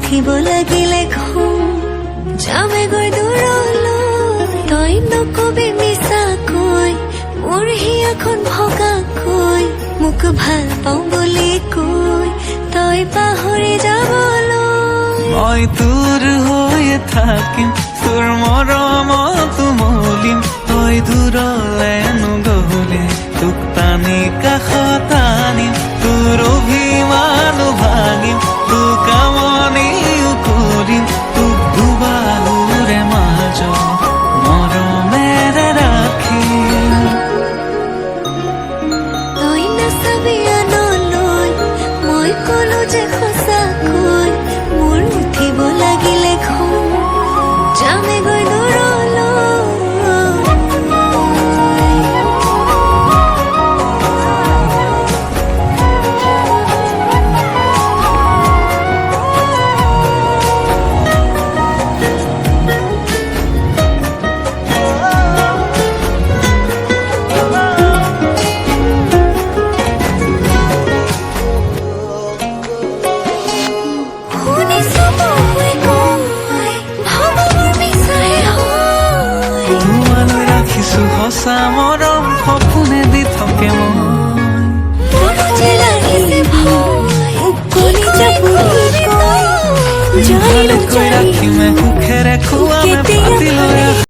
উঠিব লাগিলে ঘুম যামে গৈ দূৰলৈ তই নকবি মিছাকৈ মোৰ হিয়াখন ভগাকৈ মোক ভাল পাওঁ বুলি কৈ তই পাহৰি যাবলৈ মই তোৰ হৈয়ে থাকিম তোৰ মৰমত মলিম তই দূৰলে নগলে তোক টানি কাষত আনিম তোৰ অভিমান ভাঙিম তোক আমনিও কৰিম তোক দুবাহুৰে মাজত মৰমেৰে ৰাখিম তই নাচাবি আনলৈ মই কলো যে সঁচাকৈ মোৰ উঠিব লাগিলে ঘুম যামে গৈ দূৰলৈ তোমালৈ ৰাখিছো সঁচা মৰম সপোনে দি থাকে মই ৰাখিমে সুখেৰে খুৱামে পাতি লৈ